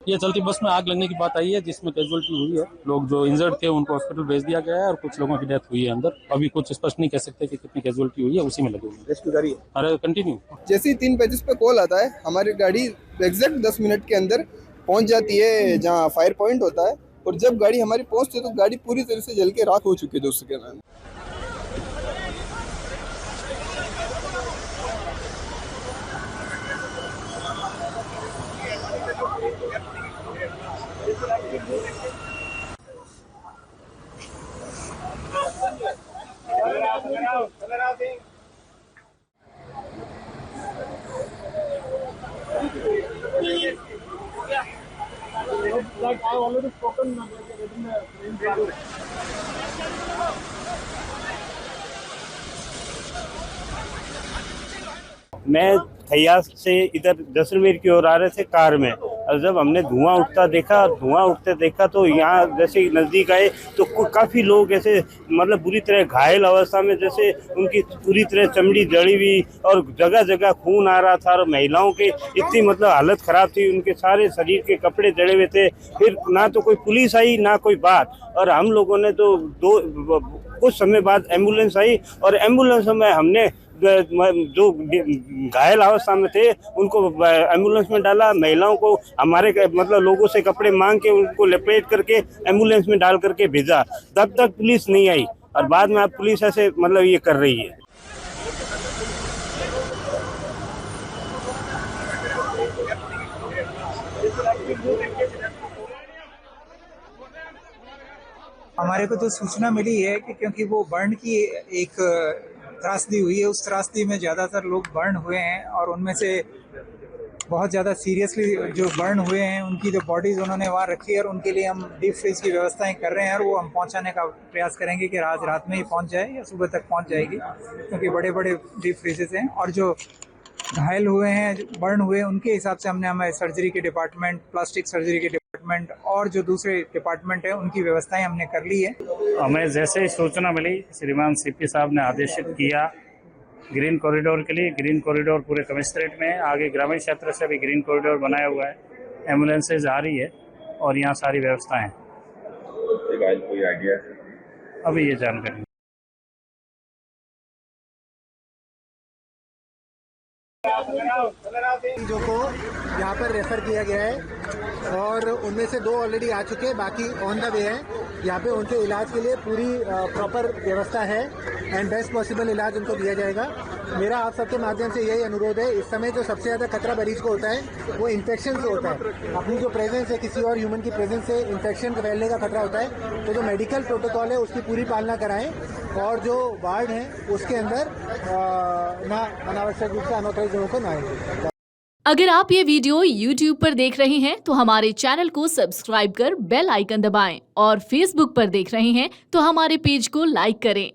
ये चलती बस में आग लगने की बात आई है, जिसमें कैजुअलिटी हुई है। लोग जो इंजर्ड थे उनको हॉस्पिटल भेज दिया गया है और कुछ लोगों की डेथ हुई है अंदर। अभी कुछ स्पष्ट नहीं कह सकते कि कितनी कैजुअलिटी हुई है, उसी में लगे हुए हैं। रेस्क्यू जारी है। अरे कंटिन्यू। जैसे ही 3:35 पे कॉल आता है, हमारी गाड़ी एग्जैक्ट 10 मिनट के अंदर पहुंच जाती है जहाँ फायर पॉइंट होता है। और जब गाड़ी हमारी पहुंचती है तो गाड़ी पूरी तरह से जल के राख हो चुकी है दोस्तों के नाम। मैं खैयास से इधर जैसलमेर की ओर आ रहे थे कार में, और जब हमने धुआं उठते देखा तो यहाँ जैसे नज़दीक आए तो काफ़ी लोग ऐसे मतलब बुरी तरह घायल अवस्था में, जैसे उनकी पूरी तरह चमड़ी जली हुई और जगह जगह खून आ रहा था। और महिलाओं के इतनी मतलब हालत ख़राब थी, उनके सारे शरीर के कपड़े जले हुए थे। फिर ना तो कोई पुलिस आई ना कोई बात, और हम लोगों ने तो कुछ समय बाद एम्बुलेंस आई, और एम्बुलेंस में हमने जो घायल अवस्था में थे उनको एम्बुलेंस में डाला। महिलाओं को हमारे मतलब लोगों से कपड़े मांग के उनको लपेट करके एम्बुलेंस में डाल करके भेजा। तब तक पुलिस नहीं आई, और बाद में अब पुलिस ऐसे मतलब ये कर रही है। हमारे को तो सूचना मिली है कि क्योंकि वो बर्न की एक त्रासदी हुई है, उस त्रासदी में ज़्यादातर लोग बर्न हुए हैं, और उनमें से बहुत ज़्यादा सीरियसली जो बर्न हुए हैं उनकी जो बॉडीज़ उन्होंने वहाँ रखी है, और उनके लिए हम डीप फ्रीज की व्यवस्थाएं कर रहे हैं, और वो हम पहुँचाने का प्रयास करेंगे कि आज रात में ही पहुँच जाए या सुबह तक पहुँच जाएगी, क्योंकि बड़े बड़े डीप फ्रीजेस हैं। और जो घायल हुए हैं, बर्न हुए, उनके हिसाब से हमने हमारे सर्जरी के डिपार्टमेंट, प्लास्टिक सर्जरी के डिपार्टमेंट और जो दूसरे डिपार्टमेंट है उनकी व्यवस्थाएं हमने कर ली है। हमें जैसे ही सूचना मिली, श्रीमान सीपी साहब ने आदेशित किया ग्रीन कॉरिडोर के लिए। ग्रीन कॉरिडोर पूरे कमिश्नरेट में है, आगे ग्रामीण क्षेत्र से भी ग्रीन कॉरिडोर बनाया हुआ है, एम्बुलेंसेज आ रही है और यहाँ सारी व्यवस्थाएं हैं। कोई आइडिया अभी ये जानकारी मरीजों को यहाँ पर रेफर किया गया है, और उनमें से 2 ऑलरेडी आ चुके हैं, बाकी ऑन द वे हैं। यहाँ पे उनके इलाज के लिए पूरी प्रॉपर व्यवस्था है, एंड बेस्ट पॉसिबल इलाज उनको दिया जाएगा। मेरा आप सबके माध्यम से यही अनुरोध है, इस समय जो सबसे ज़्यादा खतरा मरीज को होता है वो इन्फेक्शन से होता है। अपनी जो प्रेजेंस है, किसी और ह्यूमन की प्रेजेंस से इन्फेक्शन फैलने का खतरा होता है। तो जो मेडिकल प्रोटोकॉल है उसकी पूरी पालना कराएं, और जो वार्ड है उसके अंदर ना अनावश्यक रूप से अनऑथराइज्ड लोगों को ना आए। अगर आप ये वीडियो YouTube पर देख रहे हैं तो हमारे चैनल को सब्सक्राइब कर बेल आइकन दबाएं, और Facebook पर देख रहे हैं तो हमारे पेज को लाइक करें।